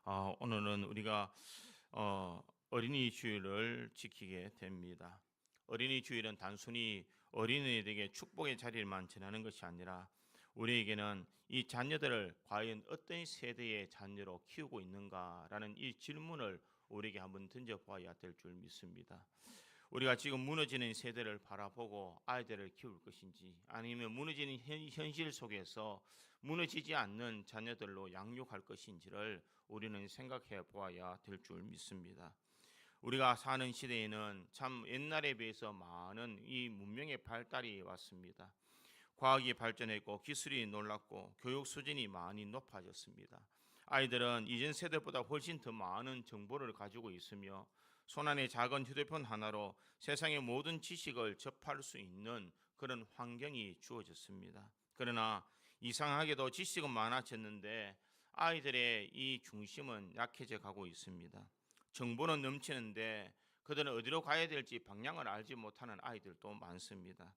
오늘은 우리가 어린이 주일을 지키게 됩니다. 어린이 주일은 단순히 어린이들에게 축복의 자리만 지나는 것이 아니라 우리에게는 이 자녀들을 과연 어떤 세대의 자녀로 키우고 있는가라는 이 질문을 우리에게 한번 던져보아야 될 줄 믿습니다. 우리가 지금 무너지는 세대를 바라보고 아이들을 키울 것인지, 아니면 무너지는 현실 속에서 무너지지 않는 자녀들로 양육할 것인지를 우리는 생각해 보아야 될 줄 믿습니다. 우리가 사는 시대에는 참 옛날에 비해서 많은 이 문명의 발달이 왔습니다. 과학이 발전했고 기술이 놀랐고 교육 수준이 많이 높아졌습니다. 아이들은 이전 세대보다 훨씬 더 많은 정보를 가지고 있으며 손안의 작은 휴대폰 하나로 세상의 모든 지식을 접할 수 있는 그런 환경이 주어졌습니다. 그러나 이상하게도 지식은 많아졌는데 아이들의 이 중심은 약해져 가고 있습니다. 정보는 넘치는데 그들은 어디로 가야 될지 방향을 알지 못하는 아이들도 많습니다.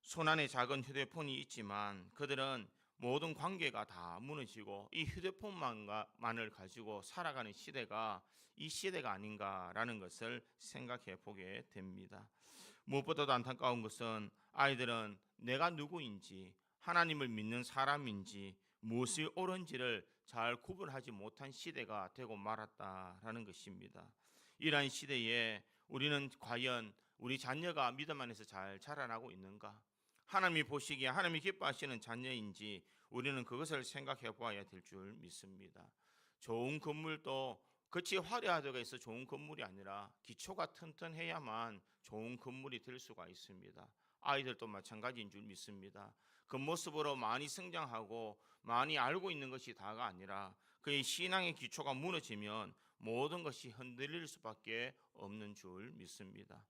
손안에 작은 휴대폰이 있지만 그들은 모든 관계가 다 무너지고 이 휴대폰만을 가지고 살아가는 시대가 이 시대가 아닌가라는 것을 생각해 보게 됩니다. 무엇보다도 안타까운 것은 아이들은 내가 누구인지, 하나님을 믿는 사람인지, 무엇이 옳은지를 잘 구분하지 못한 시대가 되고 말았다라는 것입니다. 이러한 시대에 우리는 과연 우리 자녀가 믿음 안에서 잘 자라나고 있는가? 하나님이 보시기에 하나님이 기뻐하시는 자녀인지 우리는 그것을 생각해 보아야 될 줄 믿습니다. 좋은 건물도 그치 화려하다고 해서 좋은 건물이 아니라 기초가 튼튼해야만 좋은 건물이 될 수가 있습니다. 아이들도 마찬가지인 줄 믿습니다. 그 모습으로 많이 성장하고 많이 알고 있는 것이 다가 아니라 그의 신앙의 기초가 무너지면 모든 것이 흔들릴 수밖에 없는 줄 믿습니다.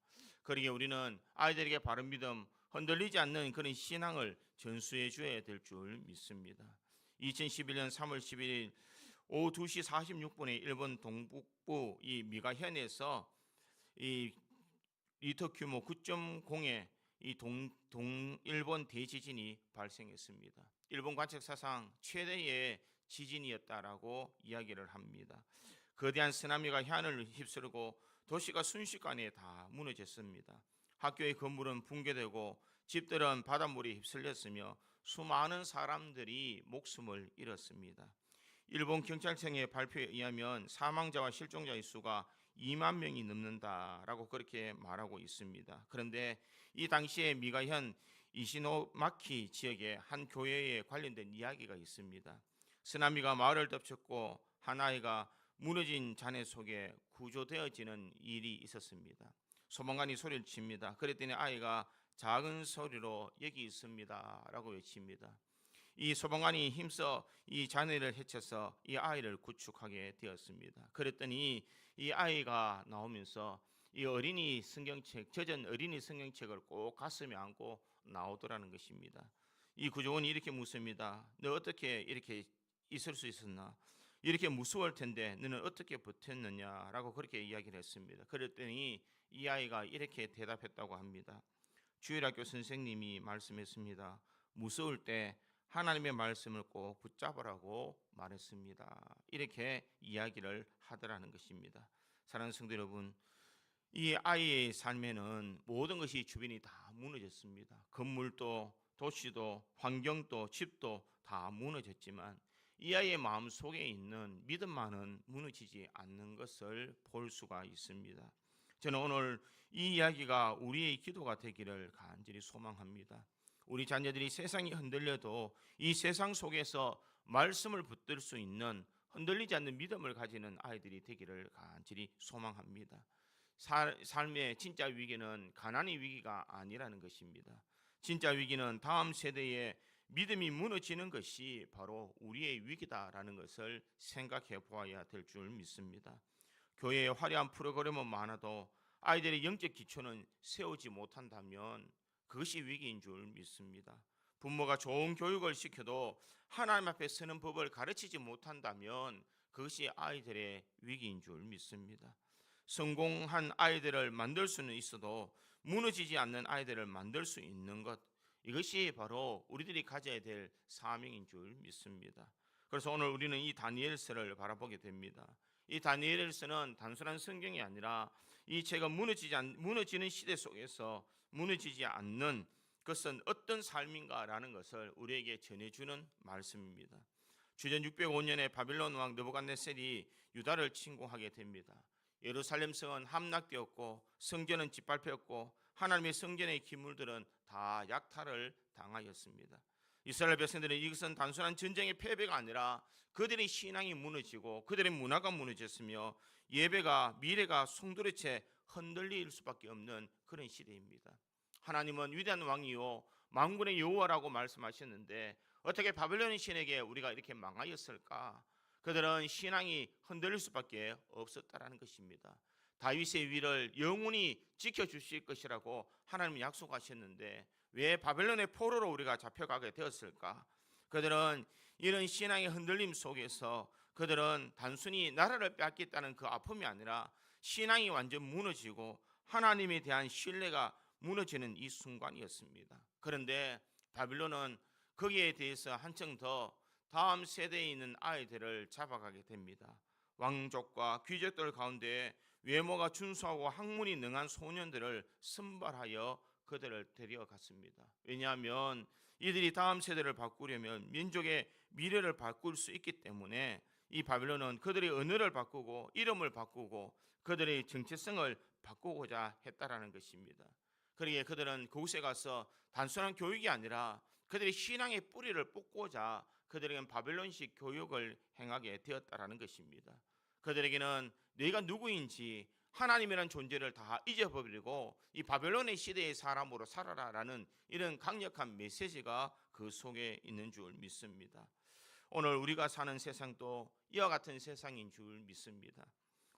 그러기에 우리는 아이들에게 바른 믿음, 흔들리지 않는 그런 신앙을 전수해 줘야 될 줄 믿습니다. 2011년 3월 11일 오후 2시 46분에 일본 동북부 이 미가현에서 이 리터 규모 9.0의 이 동일본 대지진이 발생했습니다. 일본 관측사상 최대의 지진이었다라고 이야기를 합니다. 거대한 쓰나미가 해안을 휩쓸고 도시가 순식간에 다 무너졌습니다. 학교의 건물은 붕괴되고 집들은 바닷물이 휩쓸렸으며 수많은 사람들이 목숨을 잃었습니다. 일본 경찰청의 발표에 의하면 사망자와 실종자의 수가 2만 명이 넘는다라고 그렇게 말하고 있습니다. 그런데 이 당시에 미가현 이시노마키 지역의 한 교회에 관련된 이야기가 있습니다. 쓰나미가 마을을 덮쳤고 한 아이가 무너진 잔해 속에 구조되어지는 일이 있었습니다. 소방관이 소리를 칩니다. 그랬더니 아이가 작은 소리로 여기 있습니다 라고 외칩니다. 이 소방관이 힘써 이 잔해를 헤쳐서 이 아이를 구출하게 되었습니다. 그랬더니 이 아이가 나오면서 이 어린이 성경책, 젖은 어린이 성경책을 꼭 가슴에 안고 나오더라는 것입니다. 이 구조원이 이렇게 묻습니다. 너 어떻게 이렇게 있을 수 있었나? 이렇게 무서울 텐데 너는 어떻게 버텼느냐라고 그렇게 이야기를 했습니다. 그랬더니 이 아이가 이렇게 대답했다고 합니다. 주일학교 선생님이 말씀했습니다. 무서울 때 하나님의 말씀을 꼭 붙잡으라고 말했습니다. 이렇게 이야기를 하더라는 것입니다. 사랑하는 성도 여러분, 이 아이의 삶에는 모든 것이 주변이 다 무너졌습니다. 건물도 도시도 환경도 집도 다 무너졌지만 이 아이의 마음 속에 있는 믿음만은 무너지지 않는 것을 볼 수가 있습니다. 저는 오늘 이 이야기가 우리의 기도가 되기를 간절히 소망합니다. 우리 자녀들이 세상이 흔들려도 이 세상 속에서 말씀을 붙들 수 있는 흔들리지 않는 믿음을 가지는 아이들이 되기를 간절히 소망합니다. 삶의 진짜 위기는 가난의 위기가 아니라는 것입니다. 진짜 위기는 다음 세대의 믿음이 무너지는 것이 바로 우리의 위기다라는 것을 생각해 보아야 될 줄 믿습니다. 교회에 화려한 프로그램은 많아도 아이들의 영적 기초는 세우지 못한다면 그것이 위기인 줄 믿습니다. 부모가 좋은 교육을 시켜도 하나님 앞에 서는 법을 가르치지 못한다면 그것이 아이들의 위기인 줄 믿습니다. 성공한 아이들을 만들 수는 있어도 무너지지 않는 아이들을 만들 수 있는 것, 이것이 바로 우리들이 가져야 될 사명인 줄 믿습니다. 그래서 오늘 우리는 이 다니엘서를 바라보게 됩니다. 이 다니엘서는 단순한 성경이 아니라 이 죄가 무너지는 시대 속에서 무너지지 않는 그것은 어떤 삶인가라는 것을 우리에게 전해주는 말씀입니다. 주전 605년에 바빌론 왕 느부갓네살이 유다를 침공하게 됩니다. 예루살렘 성은 함락되었고 성전은 짓밟혔고 하나님의 성전의 기물들은 다 약탈을 당하였습니다. 이스라엘 백성들은 이것은 단순한 전쟁의 패배가 아니라 그들의 신앙이 무너지고 그들의 문화가 무너졌으며 예배가 미래가 송두리째 흔들릴 수밖에 없는 그런 시대입니다. 하나님은 위대한 왕이요 만군의 여호와라고 말씀하셨는데 어떻게 바벨론의 신에게 우리가 이렇게 망하였을까? 그들은 신앙이 흔들릴 수밖에 없었다라는 것입니다. 다윗의 위를 영원히 지켜주실 것이라고 하나님은 약속하셨는데 왜 바벨론의 포로로 우리가 잡혀가게 되었을까? 그들은 이런 신앙의 흔들림 속에서 그들은 단순히 나라를 빼앗겠다는 그 아픔이 아니라 신앙이 완전 무너지고 하나님에 대한 신뢰가 무너지는 이 순간이었습니다. 그런데 바빌론은 거기에 대해서 한층 더 다음 세대에 있는 아이들을 잡아가게 됩니다. 왕족과 귀족들 가운데 외모가 준수하고 학문이 능한 소년들을 선발하여 그들을 데려갔습니다. 왜냐하면 이들이 다음 세대를 바꾸려면 민족의 미래를 바꿀 수 있기 때문에 이 바빌론은 그들의 언어를 바꾸고 이름을 바꾸고 그들의 정체성을 바꾸고자 했다라는 것입니다. 그러기에 그들은 그곳에 가서 단순한 교육이 아니라 그들의 신앙의 뿌리를 뽑고자 그들에게는 바벨론식 교육을 행하게 되었다라는 것입니다. 그들에게는 너희가 누구인지 하나님이라는 존재를 다 잊어버리고 이 바벨론의 시대의 사람으로 살아라라는 이런 강력한 메시지가 그 속에 있는 줄 믿습니다. 오늘 우리가 사는 세상도 이와 같은 세상인 줄 믿습니다.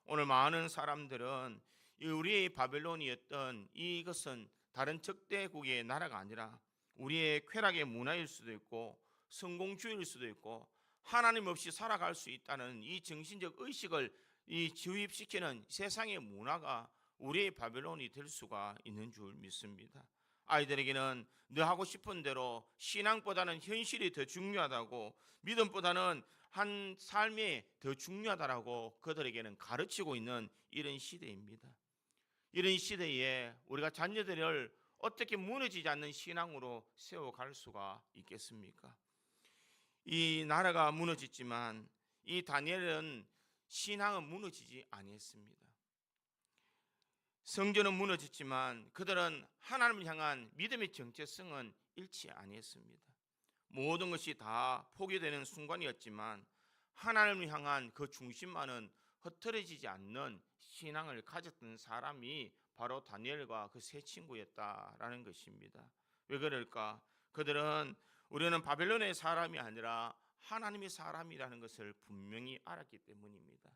오늘 많은 사람들은 우리의 바벨론이었던 이것은 다른 적대국의 나라가 아니라 우리의 쾌락의 문화일 수도 있고 성공주의일 수도 있고 하나님 없이 살아갈 수 있다는 이 정신적 의식을 주입시키는 세상의 문화가 우리의 바벨론이 될 수가 있는 줄 믿습니다. 아이들에게는 너 하고 싶은 대로 신앙보다는 현실이 더 중요하다고 믿음보다는 한 삶이 더 중요하다라고 그들에게는 가르치고 있는 이런 시대입니다. 이런 시대에 우리가 자녀들을 어떻게 무너지지 않는 신앙으로 세워갈 수가 있겠습니까? 이 나라가 무너졌지만 이 다니엘은 신앙은 무너지지 아니했습니다. 성전은 무너졌지만 그들은 하나님을 향한 믿음의 정체성은 잃지 아니했습니다. 모든 것이 다 포기되는 순간이었지만 하나님을 향한 그 중심만은 흐트러지지 않는 신앙을 가졌던 사람이 바로 다니엘과 그 세 친구였다라는 것입니다. 왜 그럴까? 그들은 우리는 바벨론의 사람이 아니라 하나님의 사람이라는 것을 분명히 알았기 때문입니다.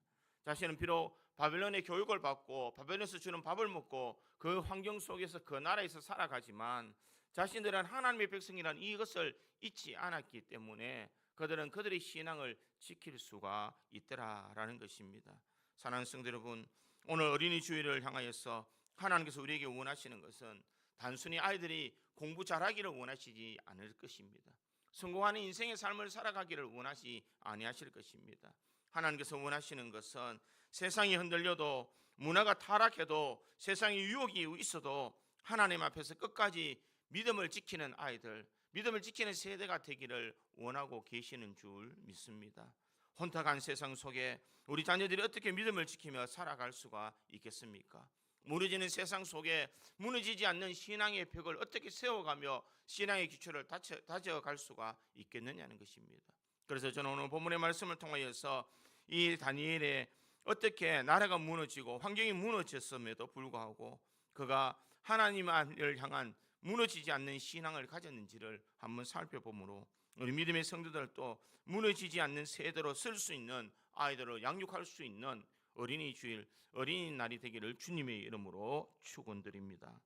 자신은 비록 바벨론의 교육을 받고 바벨론에서 주는 밥을 먹고 그 환경 속에서 그 나라에서 살아가지만 자신들은 하나님의 백성이라는 이것을 잊지 않았기 때문에 그들은 그들의 신앙을 지킬 수가 있더라라는 것입니다. 사랑하는 성도 여러분, 오늘 어린이 주일을 향하여서 하나님께서 우리에게 원하시는 것은 단순히 아이들이 공부 잘하기를 원하시지 않을 것입니다. 성공하는 인생의 삶을 살아가기를 원하시 아니하실 것입니다. 하나님께서 원하시는 것은 세상이 흔들려도 문화가 타락해도 세상에 유혹이 있어도 하나님 앞에서 끝까지 믿음을 지키는 아이들, 믿음을 지키는 세대가 되기를 원하고 계시는 줄 믿습니다. 혼탁한 세상 속에 우리 자녀들이 어떻게 믿음을 지키며 살아갈 수가 있겠습니까? 무너지는 세상 속에 무너지지 않는 신앙의 벽을 어떻게 세워가며 신앙의 기초를 다져갈 수가 있겠느냐는 것입니다. 그래서 저는 오늘 본문의 말씀을 통하여서 이 다니엘의 어떻게 나라가 무너지고 환경이 무너졌음에도 불구하고 그가 하나님을 향한 무너지지 않는 신앙을 가졌는지를 한번 살펴보므로 우리 믿음의 성도들도 무너지지 않는 세대로 쓸 수 있는 아이들을 양육할 수 있는 어린이 주일, 어린이날이 되기를 주님의 이름으로 축원드립니다.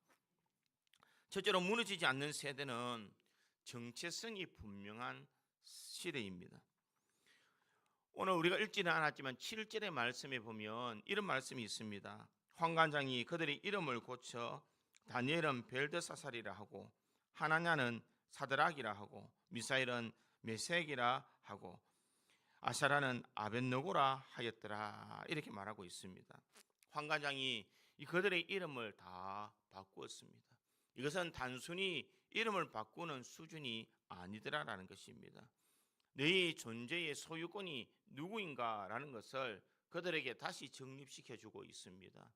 첫째로 무너지지 않는 세대는 정체성이 분명한 시대입니다. 오늘 우리가 읽지는 않았지만 7절의 말씀에 보면 이런 말씀이 있습니다. 환관장이 그들의 이름을 고쳐 다니엘은 벨드사살이라 하고 하나냐는 사드락이라 하고 미사일은 메섹이라 하고 아사라는 아벳노고라 하였더라. 이렇게 말하고 있습니다. 환관장이 그들의 이름을 다 바꾸었습니다. 이것은 단순히 이름을 바꾸는 수준이 아니더라라는 것입니다. 너희 존재의 소유권이 누구인가라는 것을 그들에게 다시 정립시켜주고 있습니다.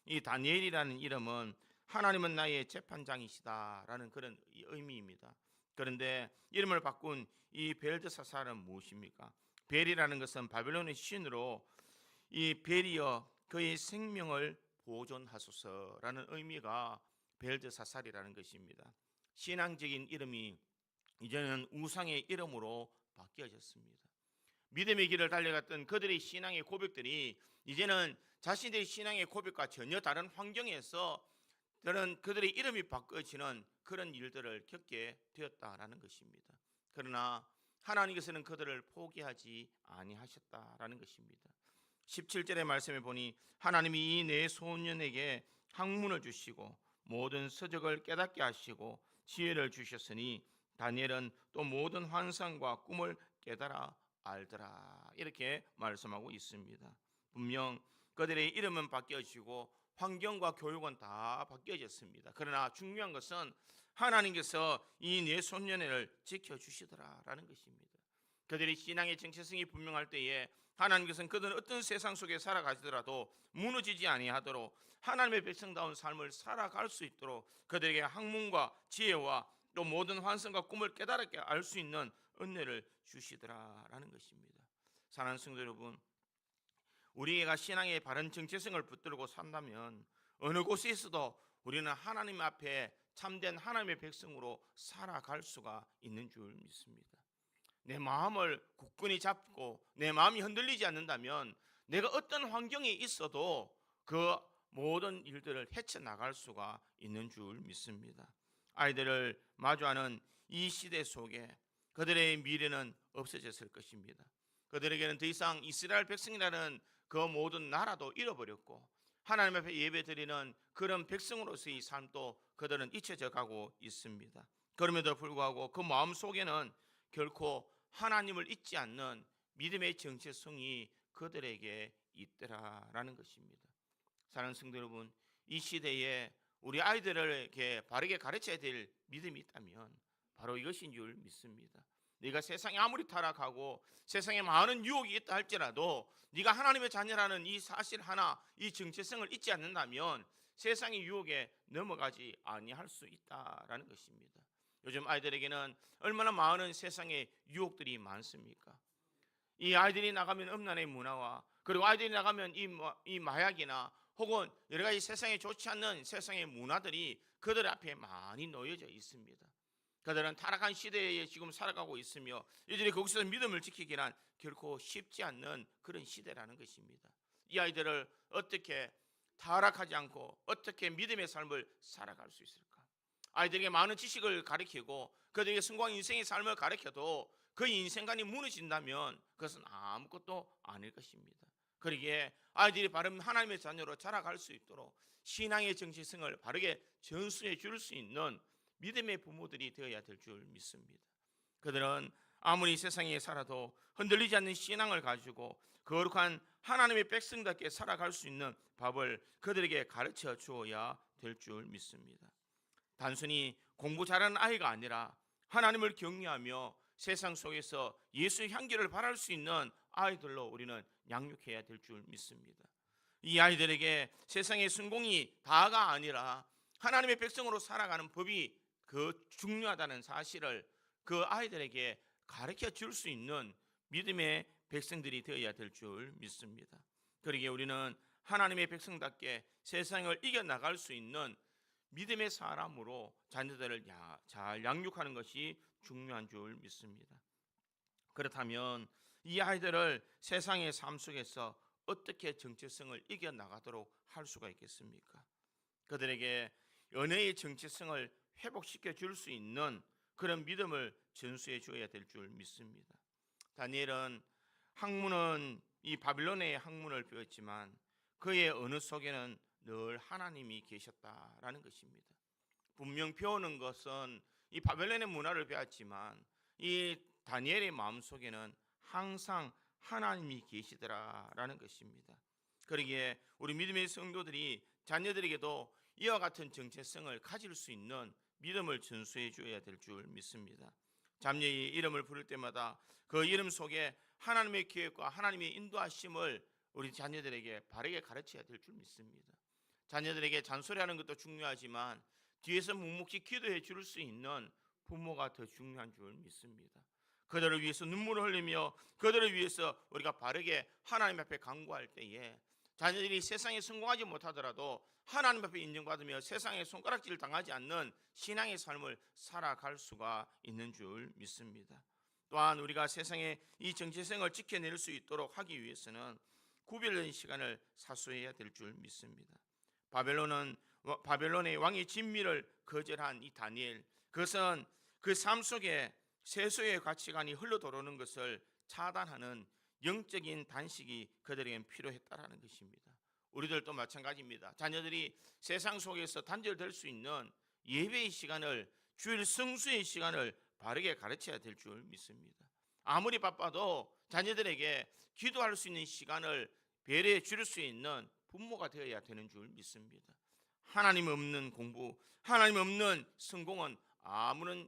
이 다니엘이라는 이름은 하나님은 나의 재판장이시다라는 그런 의미입니다. 그런데 이름을 바꾼 이 벨드사살은 무엇입니까? 벨이라는 것은 바벨론의 신으로 이 벨이여 그의 생명을 보존하소서라는 의미가 벨드사살이라는 것입니다. 신앙적인 이름이 이제는 우상의 이름으로 바뀌어졌습니다. 믿음의 길을 달려갔던 그들의 신앙의 고백들이 이제는 자신들의 신앙의 고백과 전혀 다른 환경에서 그들의 이름이 바뀌어지는 그런 일들을 겪게 되었다라는 것입니다. 그러나 하나님께서는 그들을 포기하지 아니하셨다라는 것입니다. 17절의 말씀에 보니 하나님이 이 네 소년에게 학문을 주시고 모든 서적을 깨닫게 하시고 지혜를 주셨으니 다니엘은 또 모든 환상과 꿈을 깨달아 알더라. 이렇게 말씀하고 있습니다. 분명 그들의 이름은 바뀌어지고 환경과 교육은 다 바뀌어졌습니다. 그러나 중요한 것은 하나님께서 이 네 소년을 지켜주시더라라는 것입니다. 그들의 신앙의 정체성이 분명할 때에 하나님께서는 그들은 어떤 세상 속에 살아가시더라도 무너지지 아니하도록 하나님의 백성다운 삶을 살아갈 수 있도록 그들에게 학문과 지혜와 또 모든 환상과 꿈을 깨달게 알 수 있는 은혜를 주시더라라는 것입니다. 사랑하는 성도 여러분, 우리가 신앙의 바른 정체성을 붙들고 산다면 어느 곳에 있어도 우리는 하나님 앞에 참된 하나님의 백성으로 살아갈 수가 있는 줄 믿습니다. 내 마음을 굳건히 잡고 내 마음이 흔들리지 않는다면 내가 어떤 환경에 있어도 그 모든 일들을 헤쳐나갈 수가 있는 줄 믿습니다. 아이들을 마주하는 이 시대 속에 그들의 미래는 없어졌을 것입니다. 그들에게는 더 이상 이스라엘 백성이라는 그 모든 나라도 잃어버렸고 하나님 앞에 예배드리는 그런 백성으로서의 삶도 그들은 잊혀져 가고 있습니다. 그럼에도 불구하고 그 마음 속에는 결코 하나님을 잊지 않는 믿음의 정체성이 그들에게 있더라라는 것입니다. 사랑하는 성도 여러분, 이 시대에 우리 아이들에게 바르게 가르쳐야 될 믿음이 있다면 바로 이것인 줄 믿습니다. 네가 세상에 아무리 타락하고 세상에 많은 유혹이 있다 할지라도 네가 하나님의 자녀라는 이 사실 하나, 이 정체성을 잊지 않는다면 세상의 유혹에 넘어가지 아니할 수 있다라는 것입니다. 요즘 아이들에게는 얼마나 많은 세상의 유혹들이 많습니까? 이 아이들이 나가면 음란의 문화와 그리고 아이들이 나가면 이 마약이나 혹은 여러 가지 세상에 좋지 않는 세상의 문화들이 그들 앞에 많이 놓여져 있습니다. 그들은 타락한 시대에 지금 살아가고 있으며 이들이 거기서 믿음을 지키기란 결코 쉽지 않는 그런 시대라는 것입니다. 이 아이들을 어떻게 타락하지 않고 어떻게 믿음의 삶을 살아갈 수 있을까? 아이들에게 많은 지식을 가르치고 그들에게 성공한 인생의 삶을 가르쳐도 그 인생관이 무너진다면 그것은 아무것도 아닐 것입니다. 그러기에 아이들이 바른 하나님의 자녀로 자라갈 수 있도록 신앙의 정체성을 바르게 전수해 줄 수 있는 믿음의 부모들이 되어야 될 줄 믿습니다. 그들은 아무리 세상에 살아도 흔들리지 않는 신앙을 가지고 거룩한 하나님의 백성답게 살아갈 수 있는 법을 그들에게 가르쳐 주어야 될 줄 믿습니다. 단순히 공부 잘하는 아이가 아니라 하나님을 경외하며 세상 속에서 예수의 향기를 발할 수 있는 아이들로 우리는 양육해야 될 줄 믿습니다. 이 아이들에게 세상의 성공이 다가 아니라 하나님의 백성으로 살아가는 법이 그 중요하다는 사실을 그 아이들에게 가르쳐 줄 수 있는 믿음의 백성들이 되어야 될 줄 믿습니다. 그러기에 우리는 하나님의 백성답게 세상을 이겨나갈 수 있는 믿음의 사람으로 자녀들을 잘 양육하는 것이 중요한 줄 믿습니다. 그렇다면 이 아이들을 세상의 삶 속에서 어떻게 정체성을 이겨나가도록 할 수가 있겠습니까? 그들에게 연애의 정체성을 회복시켜 줄 수 있는 그런 믿음을 전수해 주어야 될 줄 믿습니다. 다니엘은 학문은 이 바빌론의 학문을 배웠지만 그의 언어 속에는 늘 하나님이 계셨다라는 것입니다. 분명 배우는 것은 이 바벨론의 문화를 배웠지만 이 다니엘의 마음속에는 항상 하나님이 계시더라라는 것입니다. 그러기에 우리 믿음의 성도들이 자녀들에게도 이와 같은 정체성을 가질 수 있는 믿음을 전수해 줘야 될 줄 믿습니다. 자녀의 이름을 부를 때마다 그 이름 속에 하나님의 계획과 하나님의 인도하심을 우리 자녀들에게 바르게 가르쳐야 될 줄 믿습니다. 자녀들에게 잔소리하는 것도 중요하지만 뒤에서 묵묵히 기도해 줄 수 있는 부모가 더 중요한 줄 믿습니다. 그들을 위해서 눈물을 흘리며 그들을 위해서 우리가 바르게 하나님 앞에 간구할 때에 자녀들이 세상에 성공하지 못하더라도 하나님 앞에 인정받으며 세상에 손가락질을 당하지 않는 신앙의 삶을 살아갈 수가 있는 줄 믿습니다. 또한 우리가 세상에 이 정체성을 지켜낼 수 있도록 하기 위해서는 구별된 시간을 사수해야 될 줄 믿습니다. 바벨론의 왕의 진미를 거절한 이 다니엘, 그것은 그 삶 속에 세속의 가치관이 흘러들어오는 것을 차단하는 영적인 단식이 그들에겐 필요했다라는 것입니다. 우리들도 마찬가지입니다. 자녀들이 세상 속에서 단절될 수 있는 예배의 시간을, 주일 성수의 시간을 바르게 가르쳐야 될 줄 믿습니다. 아무리 바빠도 자녀들에게 기도할 수 있는 시간을 배려해 줄 수 있는 부모가 되어야 되는 줄 믿습니다. 하나님 없는 공부, 하나님 없는 성공은 아무런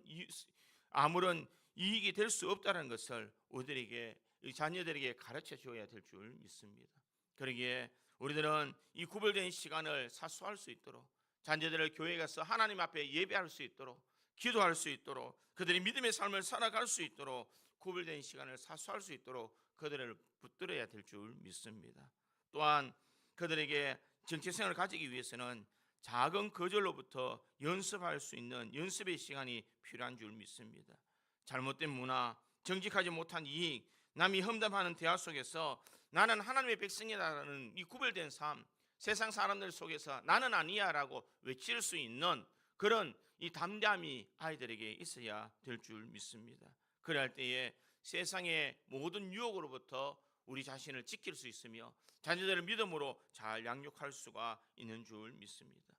이익이 될 수 없다는 것을 우리들에게, 자녀들에게 가르쳐 줘야 될 줄 믿습니다. 그러기에 우리들은 이 구별된 시간을 사수할 수 있도록, 자녀들을 교회에 가서 하나님 앞에 예배할 수 있도록, 기도할 수 있도록, 그들이 믿음의 삶을 살아갈 수 있도록 구별된 시간을 사수할 수 있도록 그들을 붙들어야 될 줄 믿습니다. 또한 그들에게 정체성을 가지기 위해서는 작은 거절로부터 연습할 수 있는 연습의 시간이 필요한 줄 믿습니다. 잘못된 문화, 정직하지 못한 이익, 남이 험담하는 대화 속에서 나는 하나님의 백성이다라는 이 구별된 삶, 세상 사람들 속에서 나는 아니야 라고 외칠 수 있는 그런 이 담대함이 아이들에게 있어야 될 줄 믿습니다. 그럴 때에 세상의 모든 유혹으로부터 우리 자신을 지킬 수 있으며 자녀들을 믿음으로 잘 양육할 수가 있는 줄 믿습니다.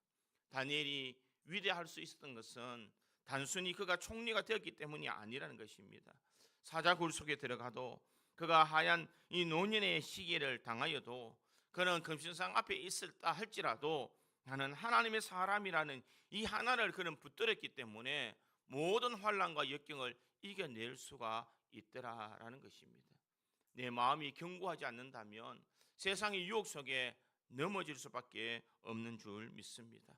다니엘이 위대할 수 있었던 것은 단순히 그가 총리가 되었기 때문이 아니라는 것입니다. 사자굴 속에 들어가도, 그가 하얀 이 노년의 시기를 당하여도, 그는 금신상 앞에 있었다 할지라도 나는 하나님의 사람이라는 이 하나를 그는 붙들었기 때문에 모든 환난과 역경을 이겨낼 수가 있더라라는 것입니다. 내 마음이 견고하지 않는다면 세상의 유혹 속에 넘어질 수밖에 없는 줄 믿습니다.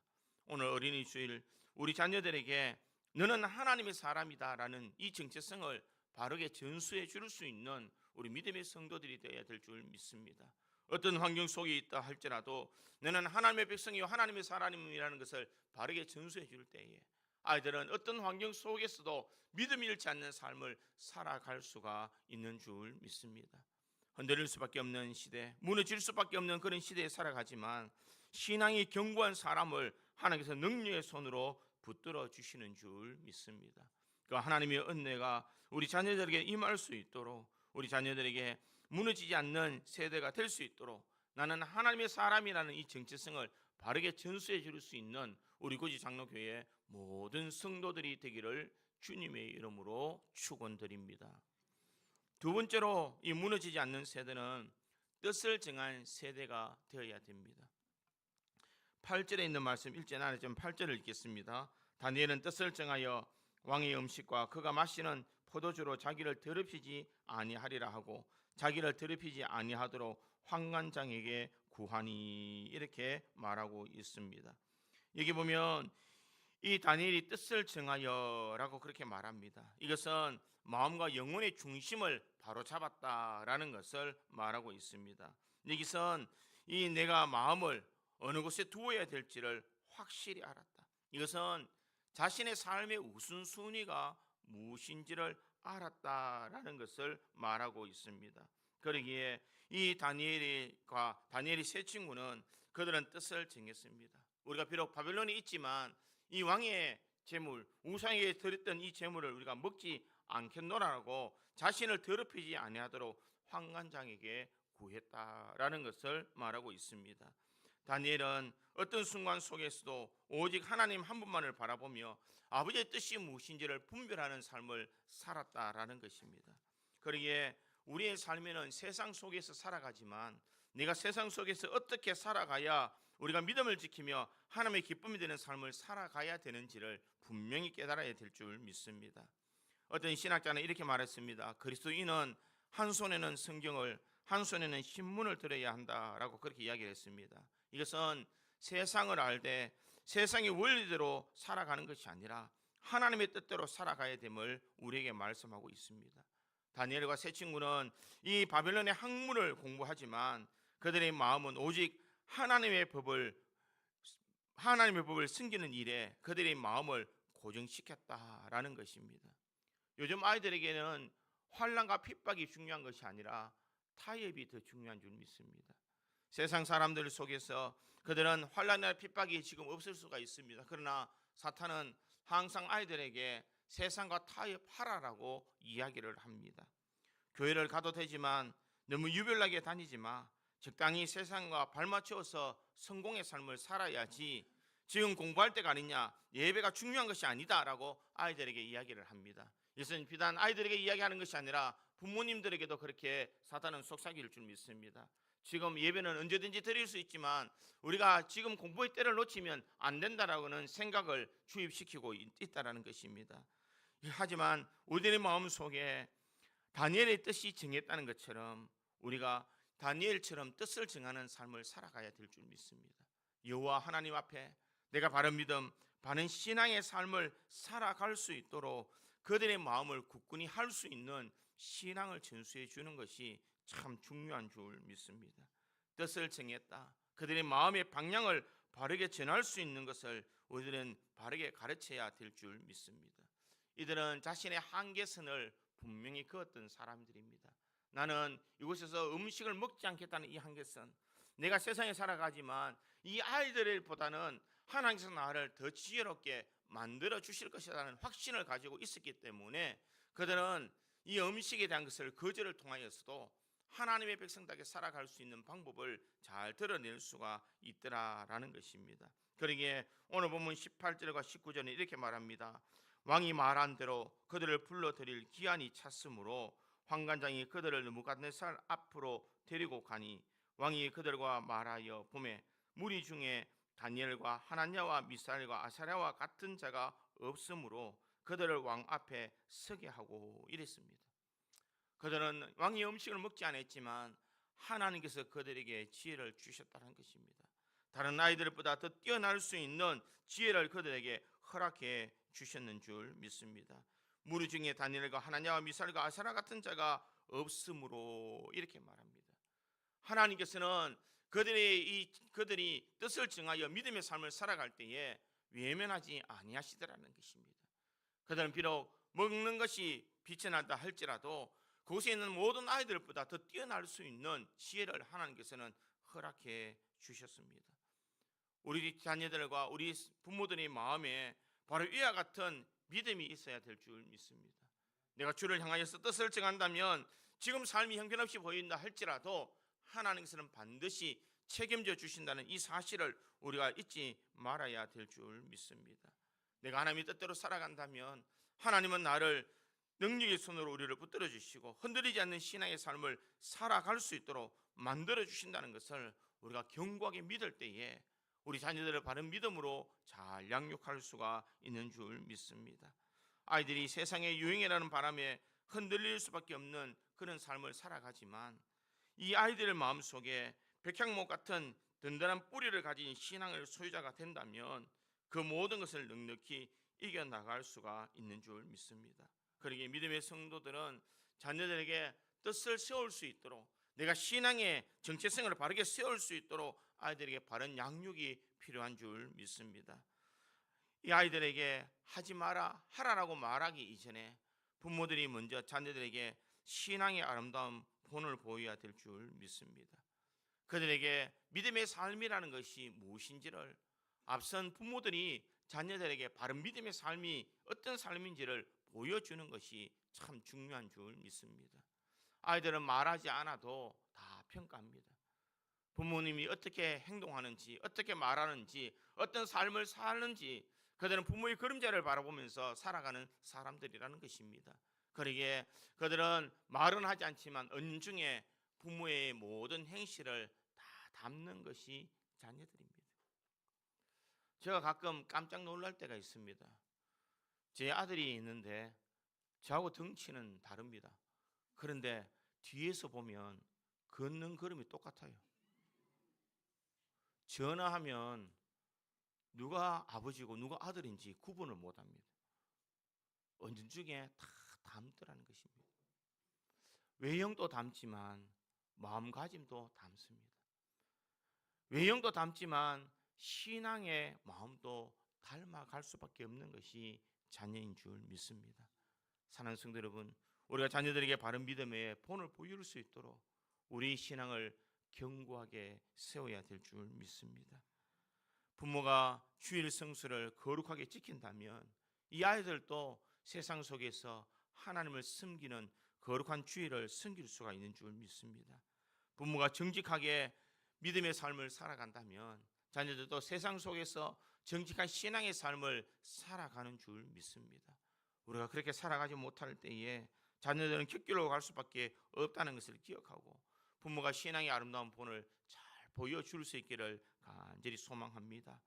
오늘 어린이 주일 우리 자녀들에게 너는 하나님의 사람이다라는 이 정체성을 바르게 전수해 줄 수 있는 우리 믿음의 성도들이 되어야 될 줄 믿습니다. 어떤 환경 속에 있다 할지라도 너는 하나님의 백성이요 하나님의 사람이라는 것을 바르게 전수해 줄 때에 아이들은 어떤 환경 속에서도 믿음이 잃지 않는 삶을 살아갈 수가 있는 줄 믿습니다. 흔들릴 수밖에 없는 시대, 무너질 수밖에 없는 그런 시대에 살아가지만 신앙이 견고한 사람을 하나님께서 능력의 손으로 붙들어 주시는 줄 믿습니다. 그 하나님의 은혜가 우리 자녀들에게 임할 수 있도록, 우리 자녀들에게 무너지지 않는 세대가 될 수 있도록 나는 하나님의 사람이라는 이 정체성을 바르게 전수해 줄 수 있는 우리 고지 장로교회 모든 성도들이 되기를 주님의 이름으로 축원드립니다. 두 번째로 이 무너지지 않는 세대는 뜻을 정한 세대가 되어야 됩니다. 8절에 있는 말씀 1절 안에 좀 8절을 읽겠습니다. 다니엘은 뜻을 정하여 왕의 음식과 그가 마시는 포도주로 자기를 더럽히지 아니하리라 하고 자기를 더럽히지 아니하도록 환관장에게 구하니, 이렇게 말하고 있습니다. 여기 보면 이 다니엘이 뜻을 정하여라고 그렇게 말합니다. 이것은 마음과 영혼의 중심을 바로 잡았다라는 것을 말하고 있습니다. 여기선 이 내가 마음을 어느 곳에 두어야 될지를 확실히 알았다. 이것은 자신의 삶의 우선순위가 무엇인지를 알았다라는 것을 말하고 있습니다. 그러기에 이 다니엘이 세 친구는 그들은 뜻을 정했습니다. 우리가 비록 바벨론에 있지만 이 왕의 재물, 우상에게 드렸던 이 재물을 우리가 먹지 않겠노라고 자신을 더럽히지 아니하도록 환관장에게 구했다라는 것을 말하고 있습니다. 다니엘은 어떤 순간 속에서도 오직 하나님 한 분만을 바라보며 아버지의 뜻이 무엇인지를 분별하는 삶을 살았다라는 것입니다. 그러기에 우리의 삶에는 세상 속에서 살아가지만 내가 세상 속에서 어떻게 살아가야 우리가 믿음을 지키며 하나님의 기쁨이 되는 삶을 살아가야 되는지를 분명히 깨달아야 될 줄 믿습니다. 어떤 신학자는 이렇게 말했습니다. 그리스도인은 한 손에는 성경을, 한 손에는 신문을 들어야 한다라고 그렇게 이야기를 했습니다. 이것은 세상을 알되 세상의 원리대로 살아가는 것이 아니라 하나님의 뜻대로 살아가야 됨을 우리에게 말씀하고 있습니다. 다니엘과 세 친구는 이 바벨론의 학문을 공부하지만 그들의 마음은 오직 하나님의 법을 숨기는 일에 그들의 마음을 고정시켰다라는 것입니다. 요즘 아이들에게는 환난과 핍박이 중요한 것이 아니라 타협이 더 중요한 줄 믿습니다. 세상 사람들 속에서 그들은 환난이나 핍박이 지금 없을 수가 있습니다. 그러나 사탄은 항상 아이들에게 세상과 타협하라라고 이야기를 합니다. 교회를 가도 되지만 너무 유별나게 다니지 마. 적당히 세상과 발맞추어서 성공의 삶을 살아야지. 지금 공부할 때가 아니냐. 예배가 중요한 것이 아니다라고 아이들에게 이야기를 합니다. 이것은 비단 아이들에게 이야기하는 것이 아니라 부모님들에게도 그렇게 사탄은 속삭일 줄 믿습니다. 지금 예배는 언제든지 드릴 수 있지만 우리가 지금 공부의 때를 놓치면 안 된다라고는 생각을 주입시키고 있다라는 것입니다. 하지만 우리들의 마음속에 다니엘의 뜻이 정했다는 것처럼 우리가 다니엘처럼 뜻을 정하는 삶을 살아가야 될 줄 믿습니다. 여호와 하나님 앞에 내가 바른 믿음, 바른 신앙의 삶을 살아갈 수 있도록 그들의 마음을 굳건히 할 수 있는 신앙을 전수해 주는 것이 참 중요한 줄 믿습니다. 뜻을 정했다. 그들의 마음의 방향을 바르게 전할 수 있는 것을 우리들은 바르게 가르쳐야 될 줄 믿습니다. 이들은 자신의 한계선을 분명히 그었던 사람들입니다. 나는 이곳에서 음식을 먹지 않겠다는 이 한계선, 내가 세상에 살아가지만 이 아이들보다는 하나님께서 나를 더 지혜롭게 만들어 주실 것이라는 확신을 가지고 있었기 때문에 그들은 이 음식에 대한 것을 거절을 통하여서도 하나님의 백성답게 살아갈 수 있는 방법을 잘 드러낼 수가 있더라라는 것입니다. 그러기에 오늘 본문 18절과 19절에 이렇게 말합니다. 왕이 말한 대로 그들을 불러들일 기한이 찼으므로 환관장이 그들을 느부갓네살 앞으로 데리고 가니 왕이 그들과 말하여 보매 무리 중에 다니엘과 하나냐와 미사엘과 아사랴와 같은 자가 없으므로 그들을 왕 앞에 서게 하고 이랬습니다. 그들은 왕이 음식을 먹지 않았지만 하나님께서 그들에게 지혜를 주셨다는 것입니다. 다른 아이들보다 더 뛰어날 수 있는 지혜를 그들에게 허락해 주셨는 줄 믿습니다. 무리 중에 다니엘과 하나냐와 미사엘과 아사랴 같은 자가 없으므로 이렇게 말합니다. 하나님께서는 그들이 뜻을 정하여 믿음의 삶을 살아갈 때에 외면하지 아니하시더라는 것입니다. 그들은 비록 먹는 것이 비천하다 할지라도 그곳에 있는 모든 아이들보다 더 뛰어날 수 있는 지혜를 하나님께서는 허락해 주셨습니다. 우리 자녀들과 우리 부모들의 마음에 바로 이와 같은 믿음이 있어야 될 줄 믿습니다. 내가 주를 향하여서 뜻을 정한다면 지금 삶이 형편없이 보인다 할지라도 하나님께서는 반드시 책임져 주신다는 이 사실을 우리가 잊지 말아야 될 줄 믿습니다. 내가 하나님의 뜻대로 살아간다면 하나님은 나를 능력의 손으로 우리를 붙들어 주시고 흔들리지 않는 신앙의 삶을 살아갈 수 있도록 만들어 주신다는 것을 우리가 견고하게 믿을 때에 우리 자녀들을 바른 믿음으로 잘 양육할 수가 있는 줄 믿습니다. 아이들이 세상의 유행이라는 바람에 흔들릴 수밖에 없는 그런 삶을 살아가지만 이 아이들의 마음속에 백향목 같은 든든한 뿌리를 가진 신앙의 소유자가 된다면 그 모든 것을 넉넉히 이겨나갈 수가 있는 줄 믿습니다. 그러기에 믿음의 성도들은 자녀들에게 뜻을 세울 수 있도록 내가 신앙의 정체성을 바르게 세울 수 있도록 아이들에게 바른 양육이 필요한 줄 믿습니다. 이 아이들에게 하지 마라 하라라고 말하기 이전에 부모들이 먼저 자녀들에게 신앙의 아름다운 본을 보여야 될 줄 믿습니다. 그들에게 믿음의 삶이라는 것이 무엇인지를 앞선 부모들이 자녀들에게 바른 믿음의 삶이 어떤 삶인지를 보여주는 것이 참 중요한 줄 믿습니다. 아이들은 말하지 않아도 다 평가합니다. 부모님이 어떻게 행동하는지, 어떻게 말하는지, 어떤 삶을 사는지 그들은 부모의 그림자를 바라보면서 살아가는 사람들이라는 것입니다. 그러기에 그들은 말은 하지 않지만 은중에 부모의 모든 행실을 다 담는 것이 자녀들입니다. 제가 가끔 깜짝 놀랄 때가 있습니다. 제 아들이 있는데 저하고 덩치는 다릅니다. 그런데 뒤에서 보면 걷는 걸음이 똑같아요. 전화하면 누가 아버지고 누가 아들인지 구분을 못합니다. 은중에 다 담더라는 것입니다. 외형도 담지만 마음가짐도 담습니다. 외형도 담지만 신앙의 마음도 닮아갈 수밖에 없는 것이 자녀인 줄 믿습니다. 사랑하는 성도 여러분, 우리가 자녀들에게 바른 믿음의 본을 보여줄 수 있도록 우리 신앙을 견고하게 세워야 될 줄 믿습니다. 부모가 주일 성수를 거룩하게 지킨다면 이 아이들도 세상 속에서 하나님을 섬기는 거룩한 주일을 섬길 수가 있는 줄 믿습니다. 부모가 정직하게 믿음의 삶을 살아간다면 자녀들도 세상 속에서 정직한 신앙의 삶을 살아가는 줄 믿습니다. 우리가 그렇게 살아가지 못할 때에 자녀들은 격길로 갈 수밖에 없다는 것을 기억하고 부모가 신앙의 아름다운 본을 잘 보여줄 수 있기를 간절히 소망합니다.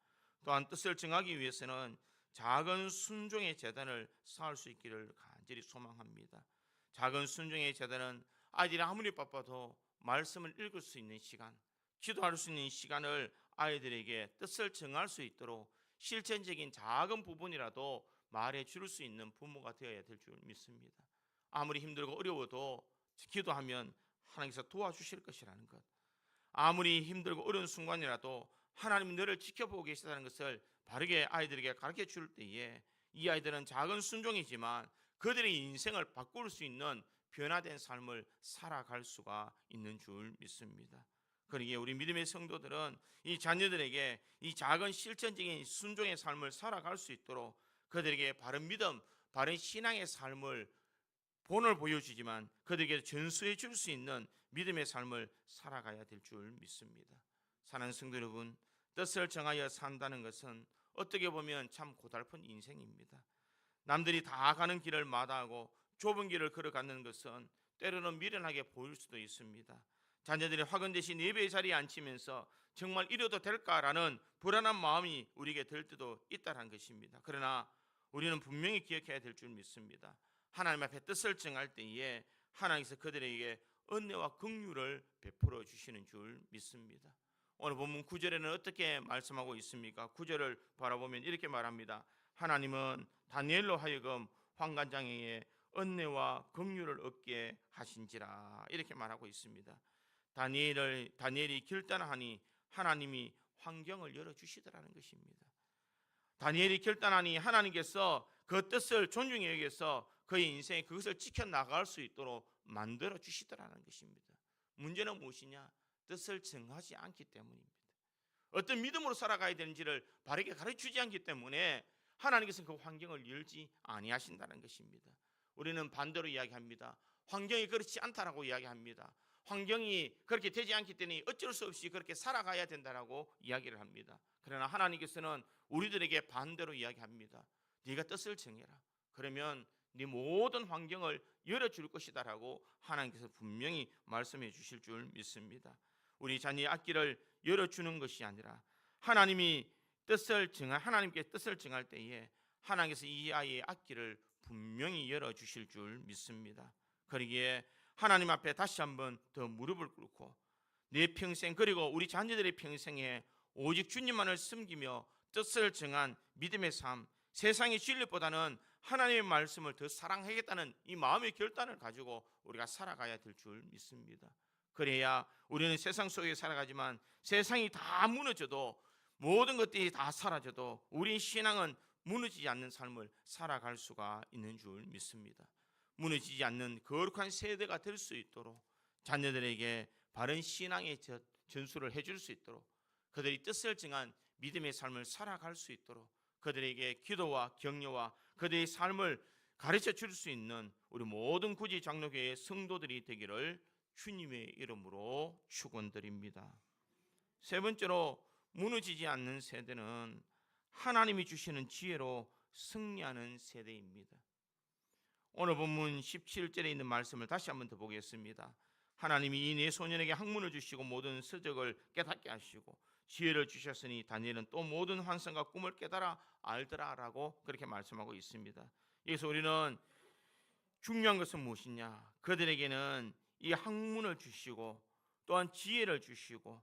또한 뜻을 정하기 위해서는 작은 순종의 재단을 쌓을 수 있기를 간절히 소망합니다. 작은 순종의 재단은 아이들이 아무리 바빠도 말씀을 읽을 수 있는 시간, 기도할 수 있는 시간을 아이들에게 뜻을 정할 수 있도록 실천적인 작은 부분이라도 말해 줄 수 있는 부모가 되어야 될 줄 믿습니다. 아무리 힘들고 어려워도 기도하면 하나님께서 도와주실 것이라는 것, 아무리 힘들고 어려운 순간이라도 하나님이 너를 지켜보고 계시다는 것을 바르게 아이들에게 가르쳐 줄 때에 이 아이들은 작은 순종이지만 그들의 인생을 바꿀 수 있는 변화된 삶을 살아갈 수가 있는 줄 믿습니다. 그러기에 우리 믿음의 성도들은 이 자녀들에게 이 작은 실천적인 순종의 삶을 살아갈 수 있도록 그들에게 바른 믿음, 바른 신앙의 삶을 본을 보여주지만 그들에게 전수해 줄 수 있는 믿음의 삶을 살아가야 될 줄 믿습니다. 사랑하는 성도 여러분, 뜻을 정하여 산다는 것은 어떻게 보면 참 고달픈 인생입니다. 남들이 다 가는 길을 마다하고 좁은 길을 걸어가는 것은 때로는 미련하게 보일 수도 있습니다. 자녀들이 화근대신 예배의 자리에 앉히면서 정말 이래도 될까라는 불안한 마음이 우리에게 들 때도 있다는 것입니다. 그러나 우리는 분명히 기억해야 될 줄 믿습니다. 하나님 앞에 뜻을 정할 때에 하나님께서 그들에게 은혜와 긍휼을 베풀어 주시는 줄 믿습니다. 오늘 본문 9절에는 어떻게 말씀하고 있습니까? 9절을 바라보면 이렇게 말합니다. 하나님은 다니엘로 하여금 환관장애에 은혜와 긍휼을 얻게 하신지라, 이렇게 말하고 있습니다. 다니엘이 결단하니 하나님이 환경을 열어주시더라는 것입니다. 다니엘이 결단하니 하나님께서 그 뜻을 존중해 여겨서 그의 인생에 그것을 지켜나갈 수 있도록 만들어 주시더라는 것입니다. 문제는 무엇이냐? 뜻을 정하지 않기 때문입니다. 어떤 믿음으로 살아가야 되는지를 바르게 가르치지 않기 때문에 하나님께서는 그 환경을 열지 아니하신다는 것입니다. 우리는 반대로 이야기합니다. 환경이 그렇지 않다라고 이야기합니다. 환경이 그렇게 되지 않기 때문에 어쩔 수 없이 그렇게 살아가야 된다라고 이야기를 합니다. 그러나 하나님께서는 우리들에게 반대로 이야기합니다. 네가 뜻을 정해라. 그러면 네 모든 환경을 열어줄 것이다라고 하나님께서 분명히 말씀해 주실 줄 믿습니다. 우리 자녀의 앞길을 열어주는 것이 아니라 하나님께 뜻을 정할 때에 하나님께서 이 아이의 앞길을 분명히 열어주실 줄 믿습니다. 그러기에 하나님 앞에 다시 한번 더 무릎을 꿇고 내 평생, 그리고 우리 자녀들의 평생에 오직 주님만을 섬기며 뜻을 정한 믿음의 삶, 세상의 진리보다는 하나님의 말씀을 더 사랑하겠다는 이 마음의 결단을 가지고 우리가 살아가야 될 줄 믿습니다. 그래야 우리는 세상 속에 살아가지만 세상이 다 무너져도, 모든 것들이 다 사라져도 우리 신앙은 무너지지 않는 삶을 살아갈 수가 있는 줄 믿습니다. 무너지지 않는 거룩한 세대가 될 수 있도록 자녀들에게 바른 신앙의 전수를 해줄 수 있도록, 그들이 뜻을 정한 믿음의 삶을 살아갈 수 있도록 그들에게 기도와 격려와 그들의 삶을 가르쳐 줄 수 있는 우리 모든 구지 장로교회의 성도들이 되기를 주님의 이름으로 축원드립니다. 세 번째로, 무너지지 않는 세대는 하나님이 주시는 지혜로 승리하는 세대입니다. 오늘 본문 17절에 있는 말씀을 다시 한번 더 보겠습니다. 하나님이 이 네 소년에게 학문을 주시고 모든 서적을 깨닫게 하시고 지혜를 주셨으니 다니엘은 또 모든 환상과 꿈을 깨달아 알더라라고 그렇게 말씀하고 있습니다. 여기서 우리는 중요한 것은 무엇이냐? 그들에게는 이 학문을 주시고 또한 지혜를 주시고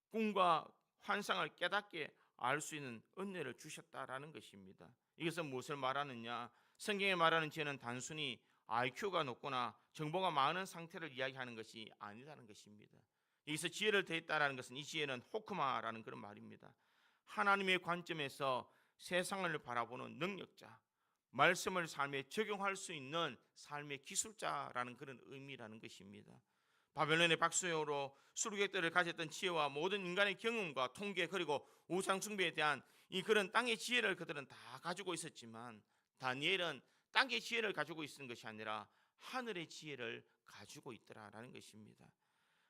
꿈과 환상을 깨닫게 알 수 있는 은혜를 주셨다라는 것입니다. 이것은 무엇을 말하느냐? 성경에 말하는 지혜는 단순히 IQ가 높거나 정보가 많은 상태를 이야기하는 것이 아니라는 것입니다. 여기서 지혜를 더했다라는 것은 이 지혜는 호크마라는 그런 말입니다. 하나님의 관점에서 세상을 바라보는 능력자, 말씀을 삶에 적용할 수 있는 삶의 기술자라는 그런 의미라는 것입니다. 바벨론의 박수요로 수르객들을 가졌던 지혜와 모든 인간의 경험과 통계 그리고 우상 숭배에 대한 이 그런 땅의 지혜를 그들은 다 가지고 있었지만 다니엘은 땅의 지혜를 가지고 있는 것이 아니라 하늘의 지혜를 가지고 있더라라는 것입니다.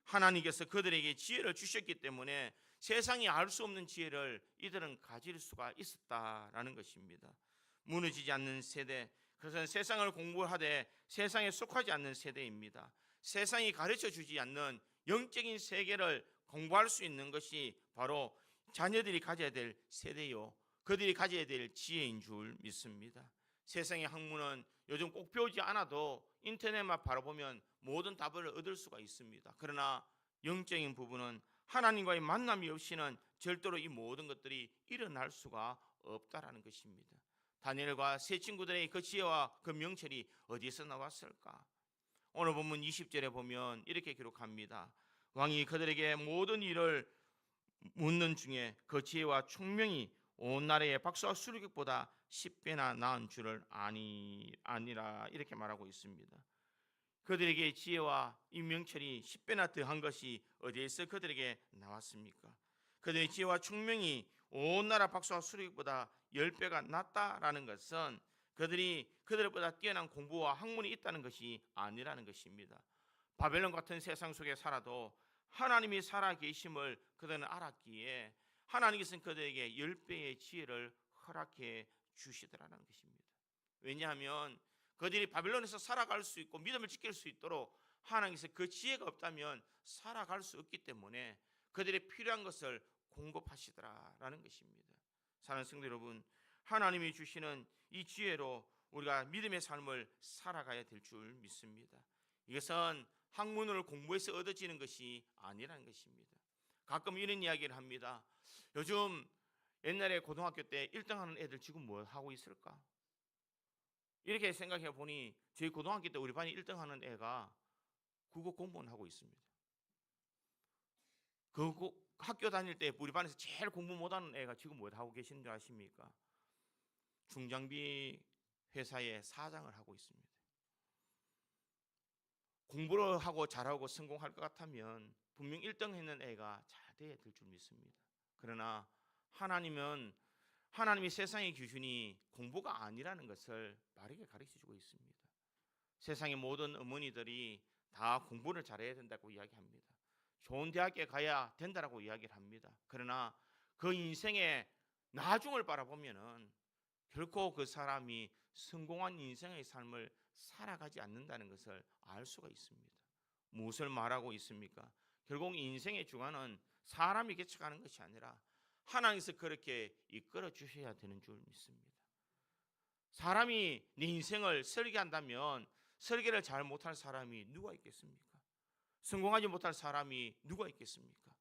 하나님께서 그들에게 지혜를 주셨기 때문에 세상이 알 수 없는 지혜를 이들은 가질 수가 있었다라는 것입니다. 무너지지 않는 세대, 그것은 세상을 공부하되 세상에 속하지 않는 세대입니다. 세상이 가르쳐 주지 않는 영적인 세계를 공부할 수 있는 것이 바로 자녀들이 가져야 될 세대요, 그들이 가져야 될 지혜인 줄 믿습니다. 세상의 학문은 요즘 꼭 배우지 않아도 인터넷만 바라보면 모든 답을 얻을 수가 있습니다. 그러나 영적인 부분은 하나님과의 만남이 없이는 절대로 이 모든 것들이 일어날 수가 없다라는 것입니다. 다니엘과 세 친구들의 그 지혜와 그 명철이 어디서 나왔을까? 오늘 본문 20절에 보면 이렇게 기록합니다. 왕이 그들에게 모든 일을 묻는 중에 그 지혜와 총명이 온 나라의 박수와 수르객보다 10배나 나은 줄을 아니라 이렇게 말하고 있습니다. 그들에게 지혜와 이 명철이 10배나 더한 것이 어디에서 그들에게 나왔습니까? 그들의 지혜와 총명이 온 나라 박수와 수르객보다 10배가 낫다라는 것은 그들이 그들보다 뛰어난 공부와 학문이 있다는 것이 아니라는 것입니다. 바벨론 같은 세상 속에 살아도 하나님이 살아계심을 그들은 알았기에 하나님께서는 그들에게 10배의 지혜를 허락해 주시더라는 것입니다. 왜냐하면 그들이 바벨론에서 살아갈 수 있고 믿음을 지킬 수 있도록 하나님께서 그 지혜가 없다면 살아갈 수 없기 때문에 그들의 필요한 것을 공급하시더라라는 것입니다. 사랑하는 성도 여러분, 하나님이 주시는 이 지혜로 우리가 믿음의 삶을 살아가야 될 줄 믿습니다. 이것은 학문을 공부해서 얻어지는 것이 아니라는 것입니다. 가끔 이런 이야기를 합니다. 요즘 옛날에 고등학교 때 1등하는 애들 지금 뭐 하고 있을까? 이렇게 생각해 보니 저희 고등학교 때 우리 반이 1등하는 애가 국어 공무원 하고 있습니다. 그 학교 다닐 때 우리 반에서 제일 공부 못하는 애가 지금 뭐 하고 계시는 줄 아십니까? 중장비 회사의 사장을 하고 있습니다. 공부를 하고 잘하고 성공할 것 같으면 분명 1등 했는 애가 잘 돼야 될 줄 믿습니다. 그러나 하나님이 세상의 기준이 공부가 아니라는 것을 바르게 가르쳐주고 있습니다. 세상의 모든 어머니들이 다 공부를 잘해야 된다고 이야기합니다. 좋은 대학에 가야 된다라고 이야기를 합니다. 그러나 그 인생의 나중을 바라보면은 결코 그 사람이 성공한 인생의 삶을 살아가지 않는다는 것을 알 수가 있습니다. 무엇을 말하고 있습니까? 결국 인생의 주관은 사람이 개척하는 것이 아니라 하나님께서 그렇게 이끌어 주셔야 되는 줄 믿습니다. 사람이 네 인생을 설계한다면 설계를 잘 못할 사람이 누가 있겠습니까? 성공하지 못할 사람이 누가 있겠습니까?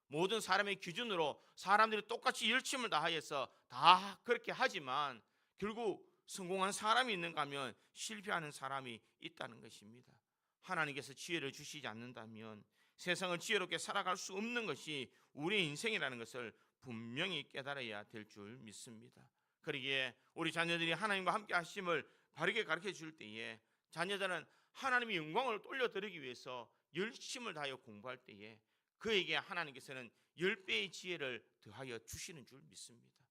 모든 사람의 기준으로 사람들이 똑같이 열심을 다하여서 다 그렇게 하지만 결국 성공한 사람이 있는가 하면 실패하는 사람이 있다는 것입니다. 하나님께서 지혜를 주시지 않는다면 세상을 지혜롭게 살아갈 수 없는 것이 우리의 인생이라는 것을 분명히 깨달아야 될 줄 믿습니다. 그러기에 우리 자녀들이 하나님과 함께 하심을 바르게 가르쳐 줄 때에 자녀들은 하나님의 영광을 돌려드리기 위해서 열심을 다하여 공부할 때에 그에게 하나님께서는 10배의 지혜를 더하여 주시는 줄 믿습니다.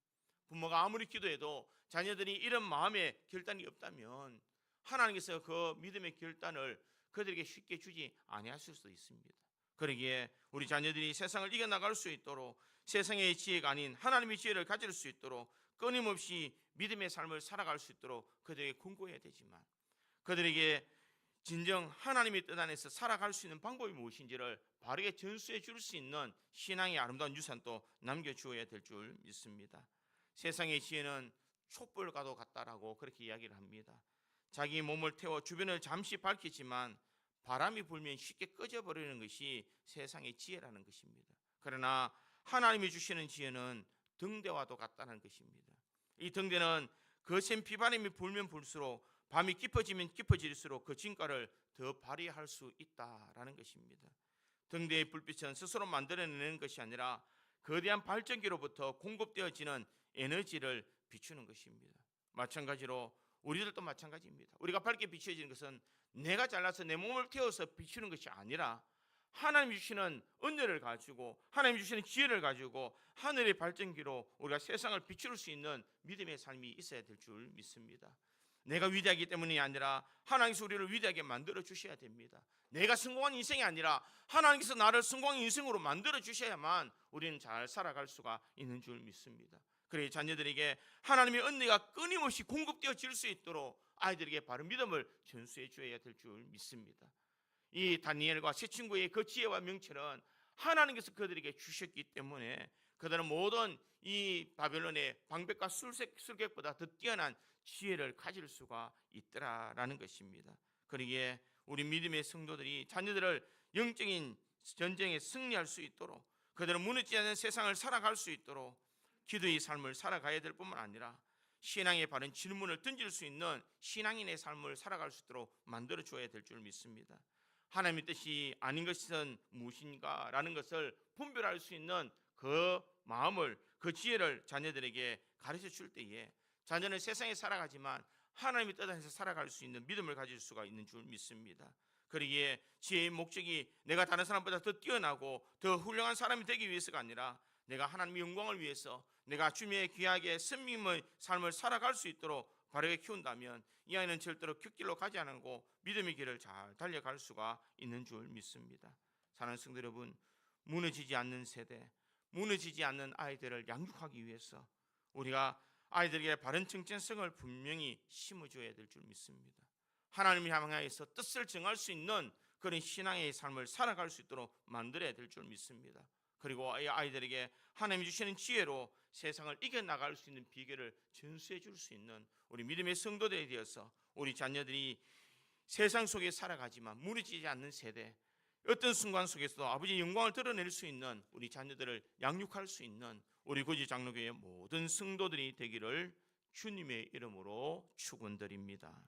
부모가 아무리 기도해도 자녀들이 이런 마음의 결단이 없다면 하나님께서 그 믿음의 결단을 그들에게 쉽게 주지 아니하실 수도 있습니다. 그러기에 우리 자녀들이 세상을 이겨나갈 수 있도록 세상의 지혜가 아닌 하나님의 지혜를 가질 수 있도록 끊임없이 믿음의 삶을 살아갈 수 있도록 그들에게 권고해야 되지만 그들에게 진정 하나님의 뜻 안에서 살아갈 수 있는 방법이 무엇인지를 바르게 전수해 줄 수 있는 신앙의 아름다운 유산도 남겨주어야 될 줄 믿습니다. 세상의 지혜는 촛불과도 같다라고 그렇게 이야기를 합니다. 자기 몸을 태워 주변을 잠시 밝히지만 바람이 불면 쉽게 꺼져버리는 것이 세상의 지혜라는 것입니다. 그러나 하나님이 주시는 지혜는 등대와도 같다는 것입니다. 이 등대는 거센 비바람이 불면 불수록 밤이 깊어지면 깊어질수록 그 진가를 더 발휘할 수 있다라는 것입니다. 등대의 불빛은 스스로 만들어내는 것이 아니라 거대한 발전기로부터 공급되어지는 에너지를 비추는 것입니다. 마찬가지로 우리들도 마찬가지입니다. 우리가 밝게 비춰지는 것은 내가 잘나서 내 몸을 태워서 비추는 것이 아니라 하나님이 주시는 은혜를 가지고 하나님이 주시는 지혜를 가지고 하늘의 발전기로 우리가 세상을 비출 수 있는 믿음의 삶이 있어야 될 줄 믿습니다. 내가 위대하기 때문이 아니라 하나님께서 우리를 위대하게 만들어 주셔야 됩니다. 내가 성공한 인생이 아니라 하나님께서 나를 성공한 인생으로 만들어 주셔야만 우리는 잘 살아갈 수가 있는 줄 믿습니다. 그래 자녀들에게 하나님의 은혜가 끊임없이 공급되어질 수 있도록 아이들에게 바른 믿음을 전수해 줘야 될 줄 믿습니다. 이 다니엘과 세 친구의 그 지혜와 명철은 하나님께서 그들에게 주셨기 때문에 그들은 모든 이 바벨론의 방백과 술객보다 더 뛰어난 지혜를 가질 수가 있더라라는 것입니다. 그러기에 우리 믿음의 성도들이 자녀들을 영적인 전쟁에 승리할 수 있도록 그들은 무너지지 않는 세상을 살아갈 수 있도록 기도의 삶을 살아가야 될 뿐만 아니라 신앙의 바른 질문을 던질 수 있는 신앙인의 삶을 살아갈 수 있도록 만들어 줘야 될 줄 믿습니다. 하나님의 뜻이 아닌 것은 무엇인가 라는 것을 분별할 수 있는 그 마음을 그 지혜를 자녀들에게 가르쳐 줄 때에 자녀는 세상에 살아가지만 하나님의 뜻 안에서 살아갈 수 있는 믿음을 가질 수가 있는 줄 믿습니다. 그러기에 지혜의 목적이 내가 다른 사람보다 더 뛰어나고 더 훌륭한 사람이 되기 위해서가 아니라 내가 하나님의 영광을 위해서 내가 주님의 귀하게 선민의 삶을 살아갈 수 있도록 바르게 키운다면 이 아이는 절대로 격길로 가지 않고 믿음의 길을 잘 달려갈 수가 있는 줄 믿습니다. 사랑하는 성도 여러분, 무너지지 않는 세대, 무너지지 않는 아이들을 양육하기 위해서 우리가 아이들에게 바른 정체성을 분명히 심어줘야 될 줄 믿습니다. 하나님을 향하여서 뜻을 정할 수 있는 그런 신앙의 삶을 살아갈 수 있도록 만들어야 될 줄 믿습니다. 그리고 이 아이들에게 하나님이 주시는 지혜로 세상을 이겨나갈 수 있는 비결을 전수해 줄 수 있는 우리 믿음의 성도들에 되어서 우리 자녀들이 세상 속에 살아가지만 무너지지 않는 세대, 어떤 순간 속에서도 아버지의 영광을 드러낼 수 있는 우리 자녀들을 양육할 수 있는 우리 고지 장로교회 모든 성도들이 되기를 주님의 이름으로 축원드립니다.